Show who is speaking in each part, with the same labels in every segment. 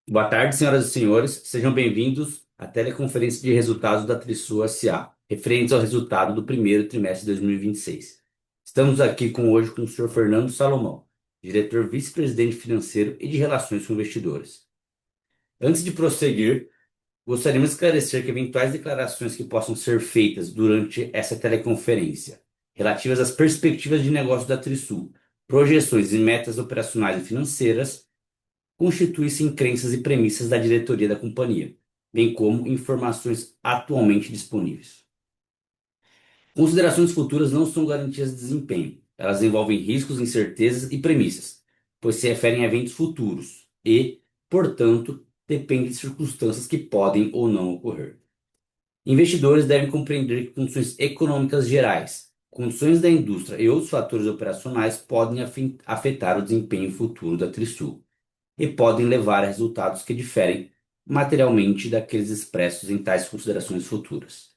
Speaker 1: Boa tarde, senhoras e senhores. Sejam bem-vindos à teleconferência de resultados da Trisul S.A., referentes ao resultado do primeiro trimestre de 2026. Estamos aqui hoje com o senhor Fernando Salomão, diretor vice-presidente financeiro e de relações com investidores. Antes de prosseguir, gostaríamos de esclarecer que eventuais declarações que possam ser feitas durante essa teleconferência, relativas às perspectivas de negócio da Trisul, projeções e metas operacionais e financeiras, constitui-se em crenças e premissas da diretoria da companhia, bem como informações atualmente disponíveis. Considerações futuras não são garantias de desempenho. Elas envolvem riscos, incertezas e premissas, pois se referem a eventos futuros e, portanto, dependem de circunstâncias que podem ou não ocorrer. Investidores devem compreender que condições econômicas gerais, condições da indústria e outros fatores operacionais podem afetar o desempenho futuro da Trisul e podem levar a resultados que diferem materialmente daqueles expressos em tais considerações futuras.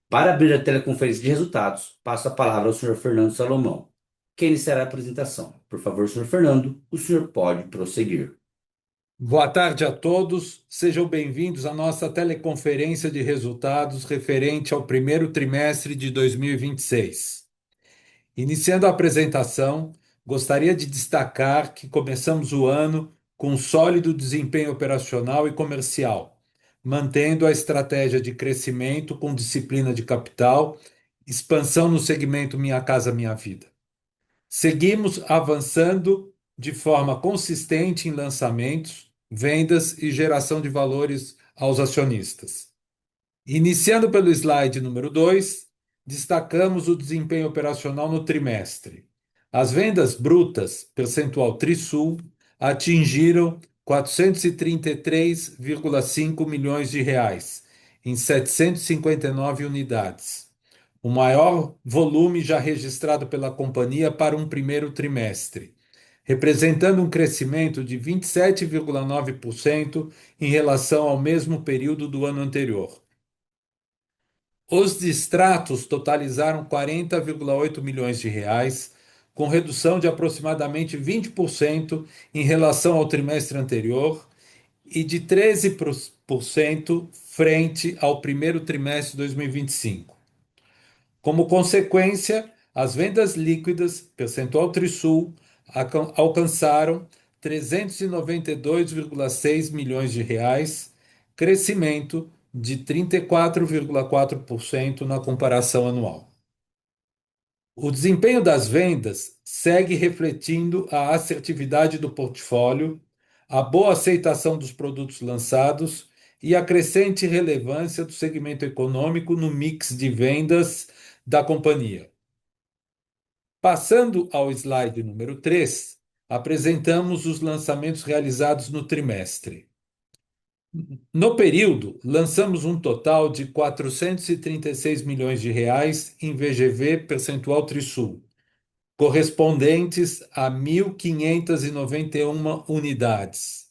Speaker 1: Para abrir a teleconferência de resultados, passo a palavra ao Sr. Fernando Salomão, que iniciará a apresentação. Por favor, Sr. Fernando, o senhor pode prosseguir.
Speaker 2: Boa tarde a todos, sejam bem-vindos à nossa teleconferência de resultados referente ao primeiro trimestre de 2026. Iniciando a apresentação, gostaria de destacar que começamos o ano com um sólido desempenho operacional e comercial, mantendo a estratégia de crescimento com disciplina de capital, expansão no segmento Minha Casa Minha Vida. Seguimos avançando de forma consistente em lançamentos, vendas e geração de valores aos acionistas. Iniciando pelo slide número 2, destacamos o desempenho operacional no trimestre. As vendas brutas, percentual Trisul, atingiram 433,5 milhões de reais, em 759 unidades, o maior volume já registrado pela companhia para um primeiro trimestre, representando um crescimento de 27,9% em relação ao mesmo período do ano anterior. Os distratos totalizaram 40,8 milhões de reais, com redução de aproximadamente 20% em relação ao trimestre anterior e de 13% frente ao primeiro trimestre de 2025. Como consequência, as vendas líquidas, percentual Trisul, alcançaram 392,6 milhões de reais, crescimento de 34,4% na comparação anual. O desempenho das vendas segue refletindo a assertividade do portfólio, a boa aceitação dos produtos lançados e a crescente relevância do segmento econômico no mix de vendas da companhia. Passando ao slide número 3, apresentamos os lançamentos realizados no trimestre. No período, lançamos um total de 436 milhões de reais em VGV percentual Trisul, correspondentes a 1.591 unidades.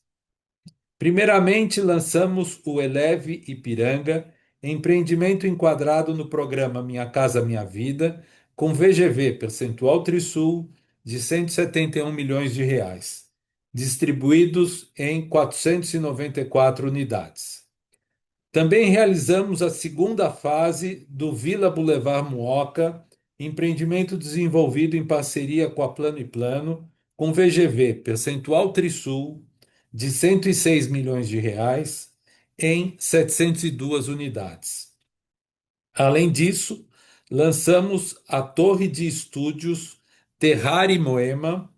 Speaker 2: Primeiramente, lançamos o Eleve Ipiranga, empreendimento enquadrado no programa Minha Casa Minha Vida, com VGV percentual Trisul de 171 milhões de reais, distribuídos em 494 unidades. Também realizamos a segunda fase do Vila Boulevard Mooca, empreendimento desenvolvido em parceria com a Plano e Plano, com VGV percentual Trisul de 106 milhões de reais em 702 unidades. Além disso, lançamos a Torre de Estúdios Terrari Moema,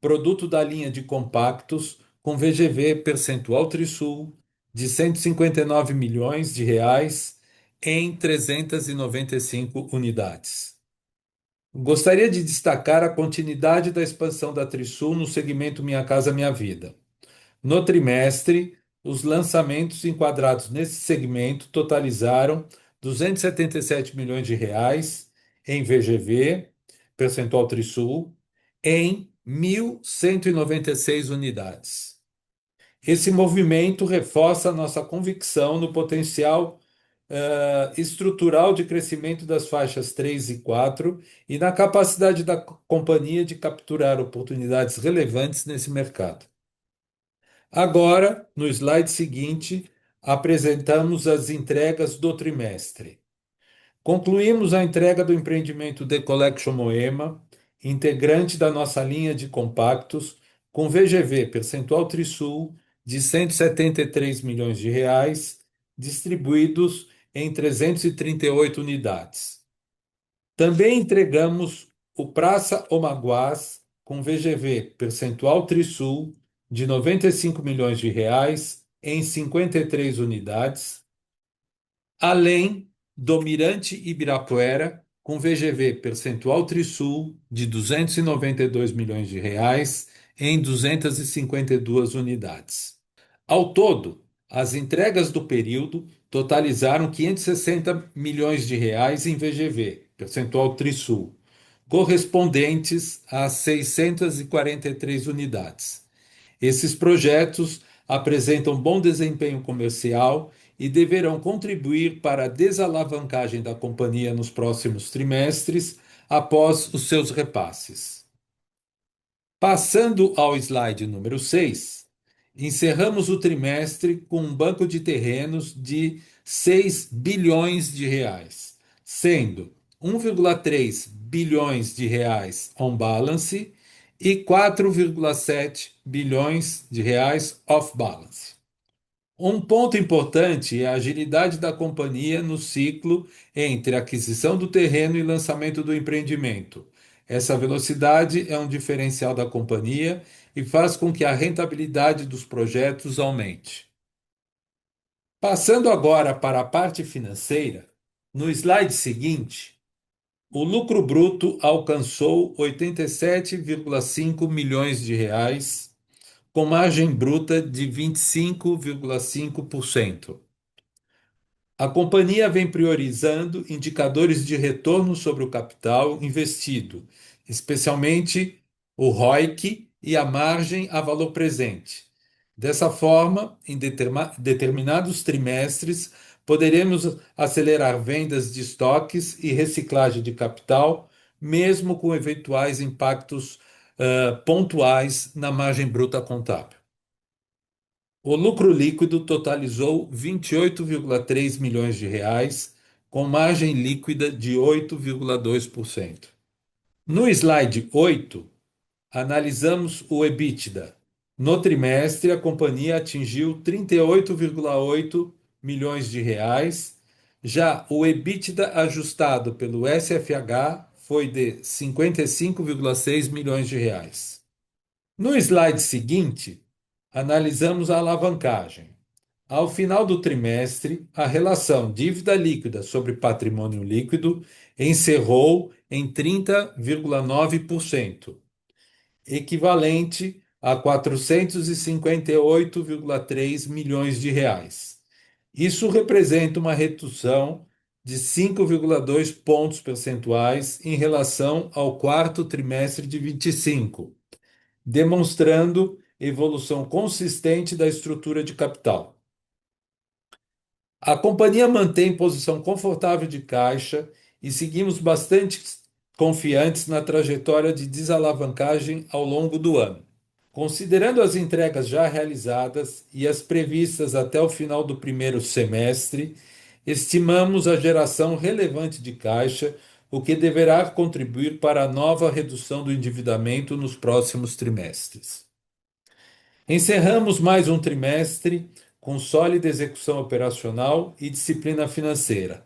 Speaker 2: produto da linha de compactos, com VGV percentual Trisul de 159 milhões de reais em 395 unidades. Gostaria de destacar a continuidade da expansão da Trisul no segmento Minha Casa Minha Vida. No trimestre, os lançamentos enquadrados nesse segmento totalizaram 277 milhões de reais em VGV, percentual Trisul, em 1.196 unidades. Esse movimento reforça a nossa convicção no potencial estrutural de crescimento das faixas 3 e 4 e na capacidade da companhia de capturar oportunidades relevantes nesse mercado. Agora, no slide seguinte, apresentamos as entregas do trimestre. Concluímos a entrega do empreendimento The Collection Moema, integrante da nossa linha de compactos, com VGV percentual Trisul de 173 milhões de reais, distribuídos em 338 unidades. Também entregamos o Praça Omaguás, com VGV percentual Trisul de 95 milhões de reais, em 53 unidades, além do Mirante Ibirapuera, com VGV percentual Trisul de 292 milhões de reais em 252 unidades. Ao todo, as entregas do período totalizaram 560 milhões de reais em VGV, percentual Trisul, correspondentes a 643 unidades. Esses projetos apresentam bom desempenho comercial e deverão contribuir para a desalavancagem da companhia nos próximos trimestres após os seus repasses. Passando ao slide número 6, encerramos o trimestre com um banco de terrenos de 6 bilhões de reais, sendo 1,3 bilhões de reais on balance e 4,7 bilhões de reais off balance. Um ponto importante é a agilidade da companhia no ciclo entre aquisição do terreno e lançamento do empreendimento. Essa velocidade é um diferencial da companhia e faz com que a rentabilidade dos projetos aumente. Passando agora para a parte financeira, no slide seguinte, o lucro bruto alcançou 87,5 milhões de reais, com margem bruta de 25,5%. A companhia vem priorizando indicadores de retorno sobre o capital investido, especialmente o ROIC e a margem a valor presente. Dessa forma, em determinados trimestres, poderemos acelerar vendas de estoques e reciclagem de capital, mesmo com eventuais impactos pontuais na margem bruta contábil. O lucro líquido totalizou 28,3 milhões de reais, com margem líquida de 8,2%. No slide 8, analisamos o EBITDA. No trimestre, a companhia atingiu 38,8 milhões de reais. Já o EBITDA ajustado pelo SFH foi de 55,6 milhões de reais. No slide seguinte, analisamos a alavancagem. Ao final do trimestre, a relação dívida líquida sobre patrimônio líquido encerrou em 30,9%, equivalente a 458,3 milhões de reais. Isso representa uma redução de 5,2 pontos percentuais em relação ao quarto trimestre de 25, demonstrando evolução consistente da estrutura de capital. A companhia mantém posição confortável de caixa e seguimos bastante confiantes na trajetória de desalavancagem ao longo do ano. Considerando as entregas já realizadas e as previstas até o final do primeiro semestre, estimamos a geração relevante de caixa, o que deverá contribuir para a nova redução do endividamento nos próximos trimestres. Encerramos mais um trimestre com sólida execução operacional e disciplina financeira.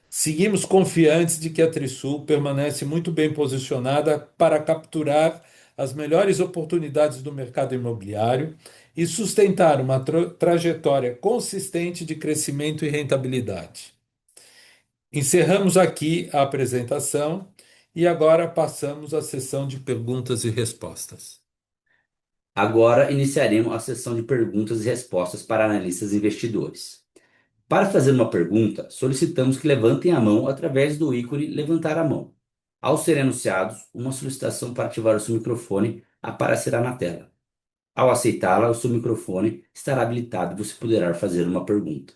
Speaker 2: Seguimos confiantes de que a Trisul permanece muito bem posicionada para capturar as melhores oportunidades do mercado imobiliário e sustentar uma trajetória consistente de crescimento e rentabilidade. Encerramos aqui a apresentação e agora passamos à sessão de perguntas e respostas.
Speaker 1: Agora iniciaremos a sessão de perguntas e respostas para analistas e investidores. Para fazer uma pergunta, solicitamos que levantem a mão através do ícone levantar a mão. Ao serem anunciados, uma solicitação para ativar o seu microfone aparecerá na tela. Ao aceitá-la, o seu microfone estará habilitado e você poderá fazer uma pergunta.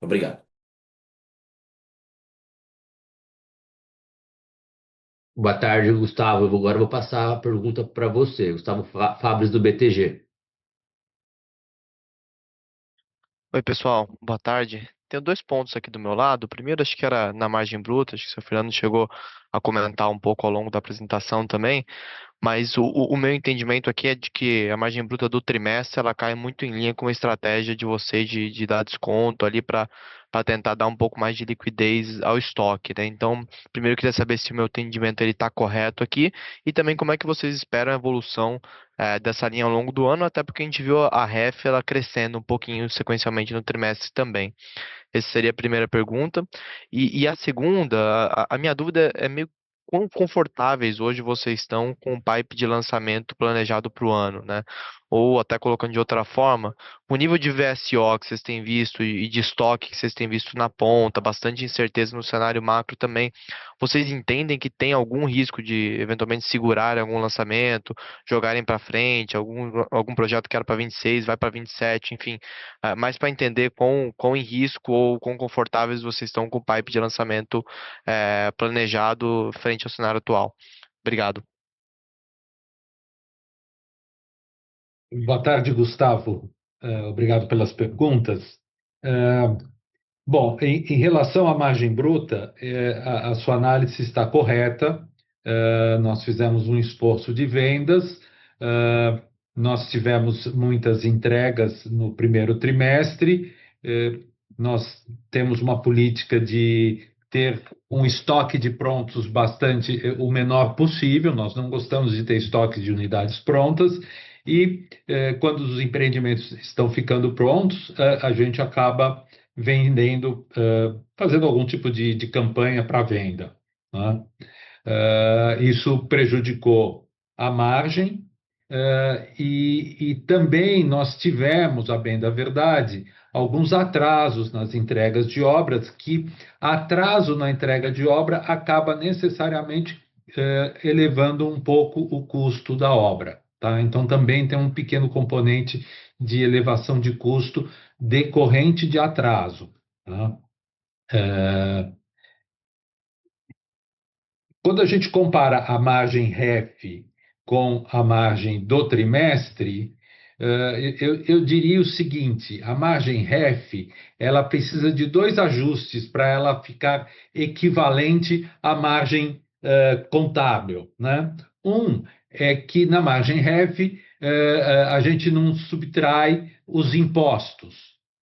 Speaker 1: Obrigado. Boa tarde, Gustavo. Agora vou passar a pergunta para você, Gustavo Fabris, do BTG.
Speaker 3: Oi, pessoal, boa tarde. Tenho dois pontos aqui do meu lado. O primeiro, acho que era na margem bruta, acho que o seu Fernando chegou a comentar um pouco ao longo da apresentação também. Mas o meu entendimento aqui é de que a margem bruta do trimestre ela cai muito em linha com a estratégia de vocês de dar desconto ali para tentar dar um pouco mais de liquidez ao estoque, né? Então, primeiro eu queria saber se o meu entendimento ele está correto aqui e também como é que vocês esperam a evolução dessa linha ao longo do ano, até porque a gente viu a REF ela crescendo um pouquinho sequencialmente no trimestre também. Essa seria a primeira pergunta. E a segunda, a minha dúvida é meio quão confortáveis hoje vocês estão com o pipe de lançamento planejado para o ano, né? Ou até colocando de outra forma, o nível de VSO que vocês têm visto e de estoque que vocês têm visto na ponta, bastante incerteza no cenário macro também. Vocês entendem que tem algum risco de eventualmente segurarem algum lançamento, jogarem para frente, algum projeto que era para 26, vai para 27, enfim, mais para entender quão em risco ou quão confortáveis vocês estão com o pipe de lançamento planejado frente ao cenário atual. Obrigado.
Speaker 2: Boa tarde, Gustavo. Obrigado pelas perguntas. Eh, Bom, em relação à margem bruta, a sua análise está correta. Nós fizemos um esforço de vendas, nós tivemos muitas entregas no primeiro trimestre, eh, nós temos uma política de ter um estoque de prontos bastante, o menor possível, nós não gostamos de ter estoque de unidades prontas, e quando os empreendimentos estão ficando prontos, a gente acaba vendendo, fazendo algum tipo de campanha para venda, né? Isso prejudicou a margem, e também nós tivemos, a bem da verdade, alguns atrasos nas entregas de obras, que atraso na entrega de obra acaba necessariamente elevando um pouco o custo da obra, tá? Então também tem um pequeno componente de elevação de custo decorrente de atraso, tá? Quando a gente compara a margem REF com a margem do trimestre, eu diria o seguinte: a margem REF ela precisa de dois ajustes para ela ficar equivalente à margem contábil, né? Um é que na margem REF a gente não subtrai os impostos,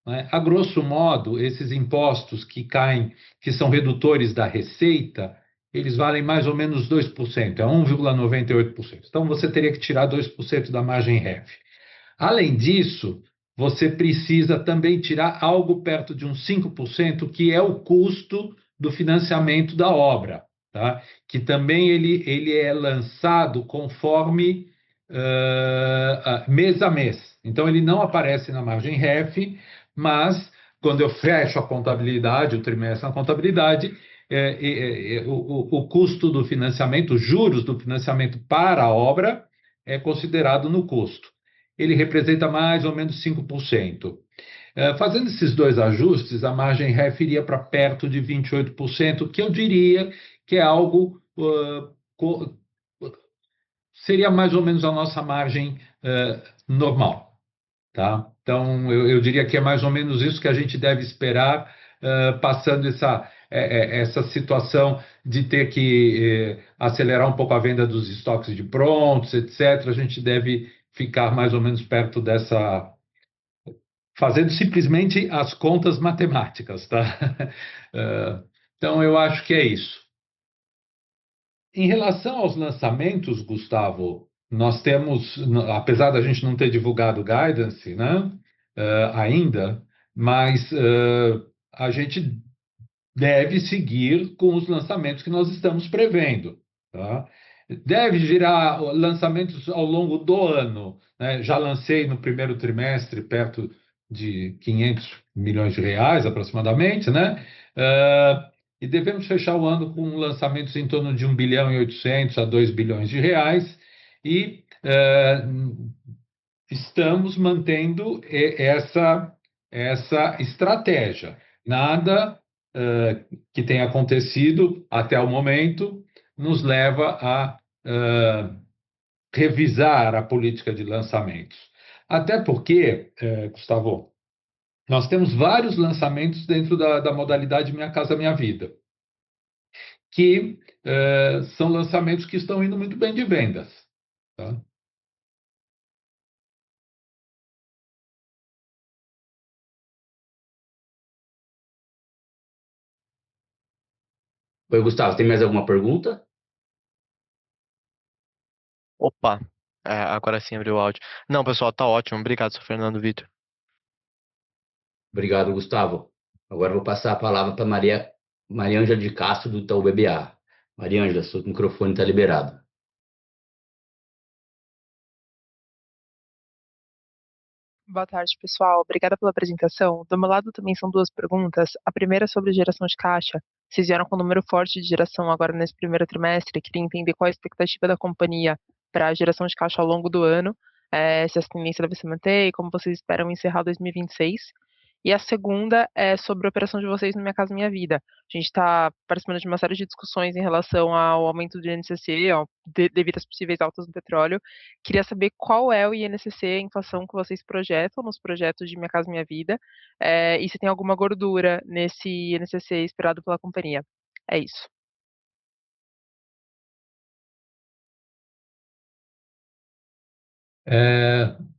Speaker 2: né? A grosso modo, esses impostos que caem, que são redutores da receita, eles valem mais ou menos 2%, é 1,98%. Então, você teria que tirar 2% da margem REF. Além disso, você precisa também tirar algo perto de uns 5%, que é o custo do financiamento da obra, tá? Que também ele é lançado conforme mês a mês. Então, ele não aparece na margem REF, mas quando eu fecho a contabilidade, o trimestre na contabilidade, o custo do financiamento, os juros do financiamento para a obra, é considerado no custo. Ele representa mais ou menos 5%. Fazendo esses dois ajustes, a margem REF iria para perto de 28%, que eu diria que é algo, seria mais ou menos a nossa margem normal, tá? Então, eu diria que é mais ou menos isso que a gente deve esperar, passando essa situação de ter que acelerar um pouco a venda dos estoques de prontos, etc. A gente deve ficar mais ou menos perto dessa, fazendo simplesmente as contas matemáticas, tá? Então, eu acho que é isso. Em relação aos lançamentos, Gustavo, nós temos, apesar da gente não ter divulgado guidance, né, ainda, mas a gente deve seguir com os lançamentos que nós estamos prevendo, tá? Deve girar lançamentos ao longo do ano, né? Já lancei no primeiro trimestre perto de 500 milhões de reais, aproximadamente, né? E devemos fechar o ano com lançamentos em torno de 1 bilhão e 800 a 2 bilhões de reais, e estamos mantendo essa estratégia. Nada que tenha acontecido até o momento nos leva a revisar a política de lançamentos. Até porque, Gustavo, Nós temos vários lançamentos dentro da modalidade Minha Casa Minha Vida, que são lançamentos que estão indo muito bem de vendas. Tá?
Speaker 1: Oi, Gustavo, tem mais alguma pergunta?
Speaker 3: Opa, agora sim abriu o áudio. Não, pessoal, tá ótimo. Obrigado, seu Fernando Vitor.
Speaker 1: Obrigado, Gustavo. Agora eu vou passar a palavra para Maria Ângela de Castro, do Itaú BBA. Maria Ângela, seu microfone está liberado.
Speaker 4: Boa tarde, pessoal. Obrigada pela apresentação. Do meu lado também são duas perguntas. A primeira é sobre geração de caixa. Vocês vieram com um número forte de geração agora nesse primeiro trimestre. Queria entender qual a expectativa da companhia para a geração de caixa ao longo do ano, se essa tendência deve se manter e como vocês esperam encerrar 2026. E a segunda é sobre a operação de vocês no Minha Casa Minha Vida. A gente está participando de uma série de discussões em relação ao aumento do INCC, devido às possíveis altas do petróleo. Queria saber qual é o INCC, a inflação que vocês projetam nos projetos de Minha Casa Minha Vida, e se tem alguma gordura nesse INCC esperado pela companhia. É isso.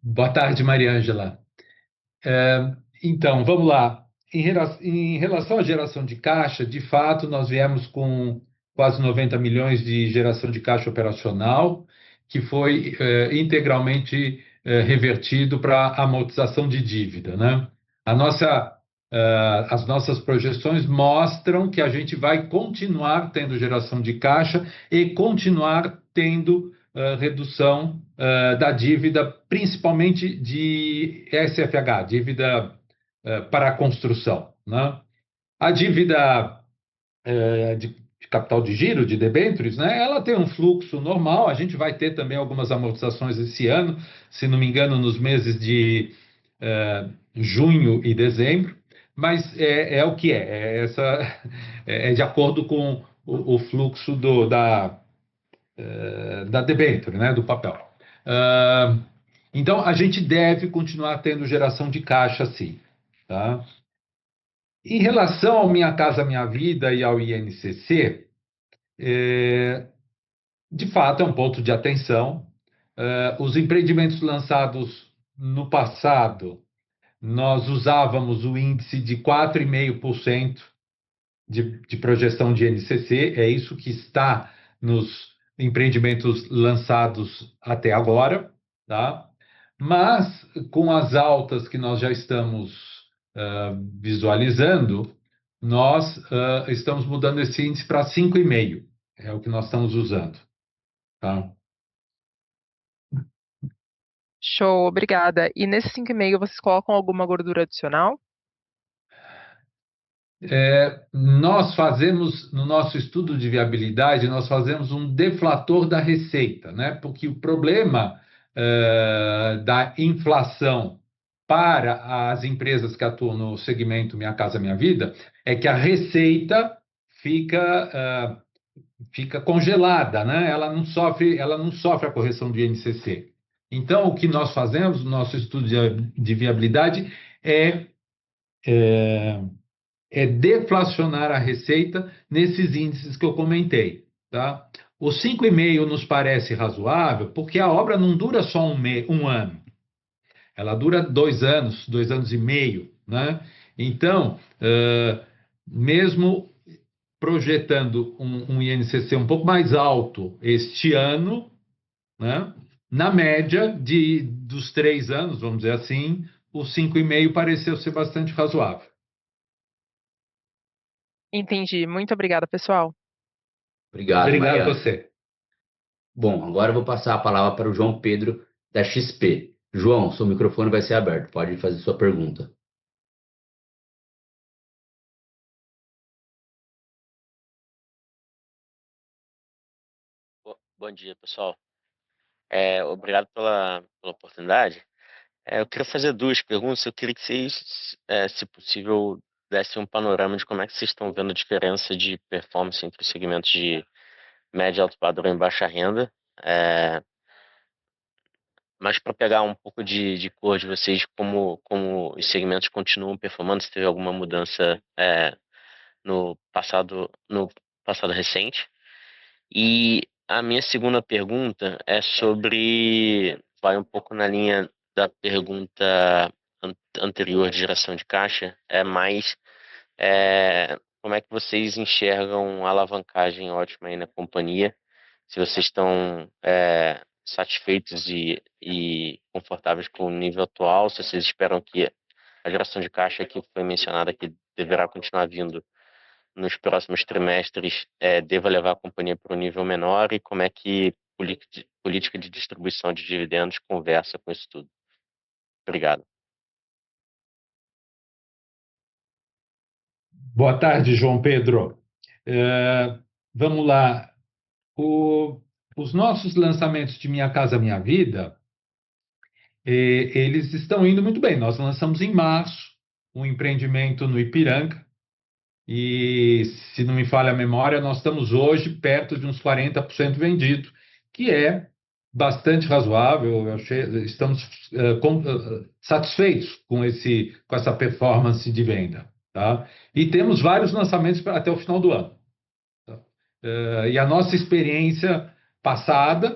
Speaker 2: Boa tarde, Maria Ângela. Então, vamos lá. Em relação à geração de caixa, de fato, nós viemos com quase 90 milhões de geração de caixa operacional, que foi integralmente revertido para amortização de dívida, né? A nossa, as nossas projeções mostram que a gente vai continuar tendo geração de caixa e continuar tendo redução da dívida, principalmente de SFH, dívida para a construção, né? A dívida de capital de giro, de debêntures, né? Ela tem um fluxo normal. A gente vai ter também algumas amortizações esse ano, se não me engano, nos meses de junho e dezembro, mas é o que é de acordo com o fluxo da debênture, né, do papel. Então, a gente deve continuar tendo geração de caixa, sim. Tá? Em relação ao Minha Casa Minha Vida e ao INCC, de fato é um ponto de atenção. Os empreendimentos lançados no passado, nós usávamos o índice de 4,5% de projeção de INCC, é isso que está nos empreendimentos lançados até agora, tá? Mas com as altas que nós já estamos visualizando, nós estamos mudando esse índice para 5,5, é o que nós estamos usando, tá?
Speaker 4: Show, obrigada. E nesse 5,5 vocês colocam alguma gordura adicional?
Speaker 2: Nós fazemos, no nosso estudo de viabilidade, nós fazemos um deflator da receita, né? Porque o problema da inflação para as empresas que atuam no segmento Minha Casa Minha Vida é que a receita fica congelada, né? Ela não sofre a correção do INCC. Então, o que nós fazemos no nosso estudo de viabilidade é deflacionar a receita nesses índices que eu comentei, tá? O 5,5 nos parece razoável, porque a obra não dura só um ano, ela dura 2 anos, 2 anos e meio, né? Então, mesmo projetando um INCC um pouco mais alto este ano, né? Na média dos 3 anos, vamos dizer assim, o 5,5 pareceu ser bastante razoável.
Speaker 4: Entendi. Muito obrigada, pessoal.
Speaker 1: Obrigado,
Speaker 2: Obrigado a
Speaker 1: Maria.
Speaker 2: você.
Speaker 1: Bom, agora eu vou passar a palavra para o João Pedro, da XP. João, seu microfone vai ser aberto. Pode fazer sua pergunta.
Speaker 5: Bom dia, pessoal. Obrigado pela oportunidade. Eu queria fazer duas perguntas. Eu queria que vocês, se possível, dessem um panorama de como é que vocês estão vendo a diferença de performance entre os segmentos de médio e alto padrão e baixa renda, é, Mas para pegar um pouco de cor de vocês, como os segmentos continuam performando, se teve alguma mudança no passado recente. E a minha segunda pergunta é vai um pouco na linha da pergunta anterior de geração de caixa, é mais como é que vocês enxergam a alavancagem ótima aí na companhia, se vocês estão satisfeitos e confortáveis com o nível atual, se vocês esperam que a geração de caixa que foi mencionada que deverá continuar vindo nos próximos trimestres deva levar a companhia para um nível menor, e como é que política de distribuição de dividendos conversa com isso tudo. Obrigado.
Speaker 2: Boa tarde, João Pedro. Vamos lá. Os nossos lançamentos de Minha Casa Minha Vida, eles estão indo muito bem. Nós lançamos em março um empreendimento no Ipiranga e, se não me falha a memória, nós estamos hoje perto de uns 40% vendido, que é bastante razoável. Estamos satisfeitos com essa performance de venda, tá? E temos vários lançamentos até o final do ano. E a nossa experiência passada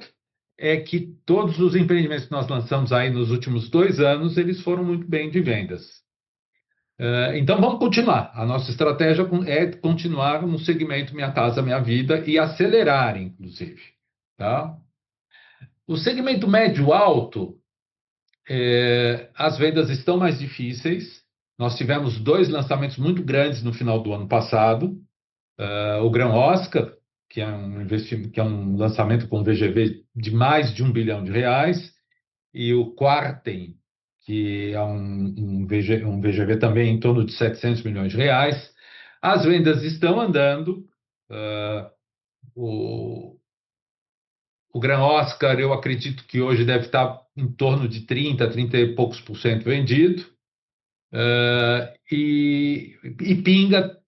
Speaker 2: é que todos os empreendimentos que nós lançamos aí nos últimos 2 anos, eles foram muito bem de vendas. Então vamos continuar. A nossa estratégia é continuar no segmento Minha Casa Minha Vida e acelerar, inclusive, tá? O segmento médio-alto, as vendas estão mais difíceis. Nós tivemos 2 lançamentos muito grandes no final do ano passado. O Gran Oscar, que é um lançamento com VGV de mais de R$ 1 bilhão, e o Quartem, que é um VGV também em torno de R$ 700 milhões. As vendas estão andando. O Gran Oscar, eu acredito que hoje deve estar em torno de 30 e poucos por cento vendido. E pinga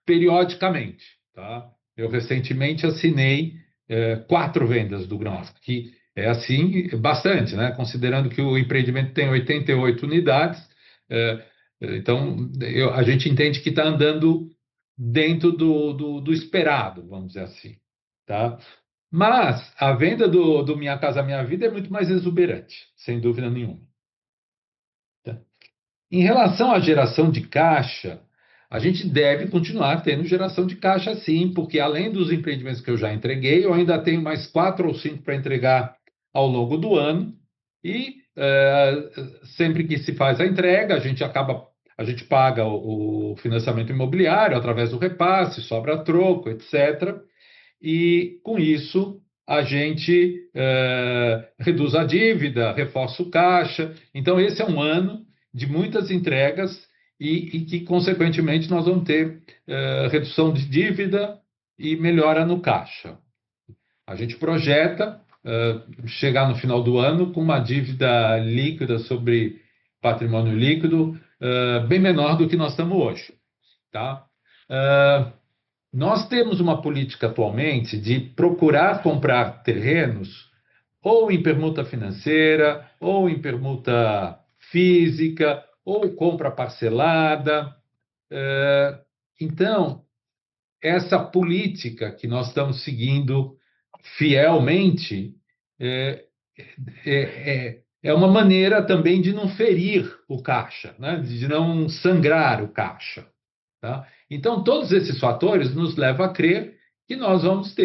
Speaker 2: periodicamente, tá? Eu recentemente assinei 4 vendas do Gran Oscar, que é assim bastante, né? Considerando que o empreendimento tem 88 unidades, então a gente entende que está andando dentro do esperado, vamos dizer assim, tá? Mas a venda do Minha Casa Minha Vida é muito mais exuberante, sem dúvida nenhuma. Tá? Em relação à geração de caixa, a gente deve continuar tendo geração de caixa, sim, porque além dos empreendimentos que eu já entreguei, eu ainda tenho mais 4 ou 5 para entregar ao longo do ano. E sempre que se faz a entrega, a gente paga o financiamento imobiliário através do repasse, sobra troco, etc. E com isso a gente reduz a dívida, reforça o caixa. Então esse é um ano de muitas entregas e que, consequentemente, nós vamos ter redução de dívida e melhora no caixa. A gente projeta chegar no final do ano com uma dívida líquida sobre patrimônio líquido bem menor do que nós estamos hoje, tá? Nós temos uma política atualmente de procurar comprar terrenos ou em permuta financeira, ou em permuta física, ou compra parcelada. Então, essa política que nós estamos seguindo fielmente é uma maneira também de não ferir o caixa, né? De não sangrar o caixa. Tá? Então, todos esses fatores nos levam a crer que nós vamos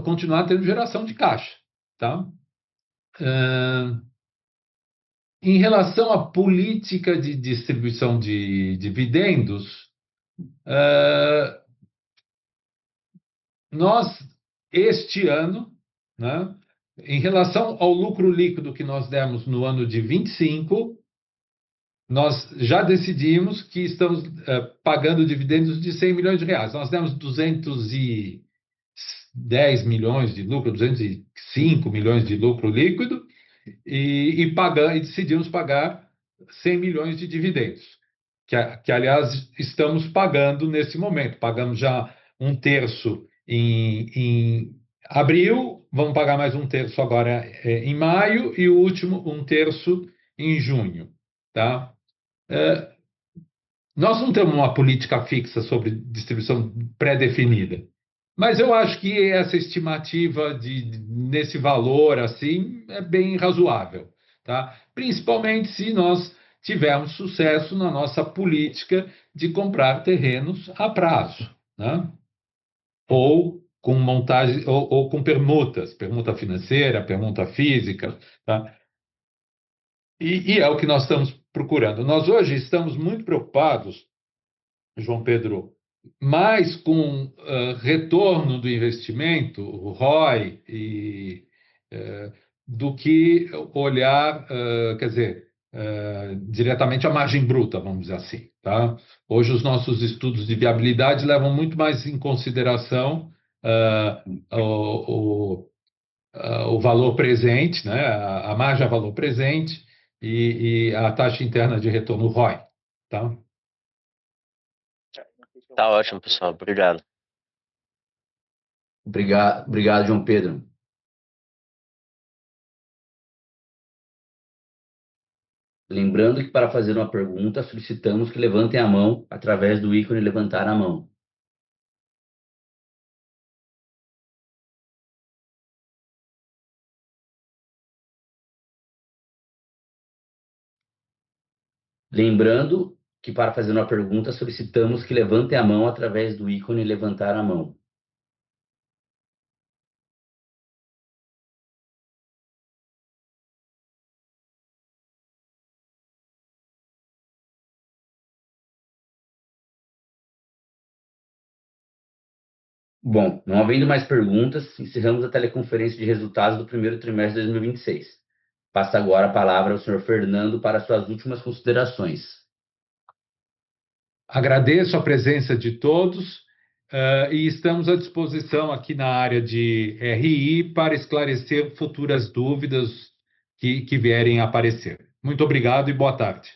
Speaker 2: continuar tendo geração de caixa. Tá? Em relação à política de distribuição de dividendos, nós, este ano, né, em relação ao lucro líquido que nós demos no ano de 25, nós já decidimos que estamos pagando dividendos de R$ 100 milhões. Nós demos 210 milhões de lucro, 205 milhões de lucro líquido, e decidimos pagar 100 milhões de dividendos, que aliás, estamos pagando nesse momento. Pagamos já 1/3 em abril, vamos pagar mais 1/3 agora em maio e o último 1/3 em junho, tá? Nós não temos uma política fixa sobre distribuição pré-definida, mas eu acho que essa estimativa nesse valor assim é bem razoável, tá? Principalmente se nós tivermos sucesso na nossa política de comprar terrenos a prazo, né? Ou com montagem ou com permutas, permuta financeira, permuta física, tá? E é o que nós estamos procurando. Nós hoje estamos muito preocupados, João Pedro, mais com retorno do investimento, o ROI, do que olhar, quer dizer, diretamente a margem bruta, vamos dizer assim, tá? Hoje os nossos estudos de viabilidade levam muito mais em consideração o, o valor presente, né? A margem a valor presente e a taxa interna de retorno, o ROI, tá?
Speaker 5: Tá ótimo, pessoal. Obrigado.
Speaker 1: Obrigado, João Pedro. Lembrando que para fazer uma pergunta, solicitamos que levantem a mão através do ícone levantar a mão. Lembrando que para fazer uma pergunta, solicitamos que levantem a mão através do ícone levantar a mão. Bom, não havendo mais perguntas, encerramos a teleconferência de resultados do primeiro trimestre de 2026. Passo agora a palavra ao senhor Fernando para suas últimas considerações.
Speaker 2: Agradeço a presença de todos e estamos à disposição aqui na área de RI para esclarecer futuras dúvidas que vierem a aparecer. Muito obrigado e boa tarde.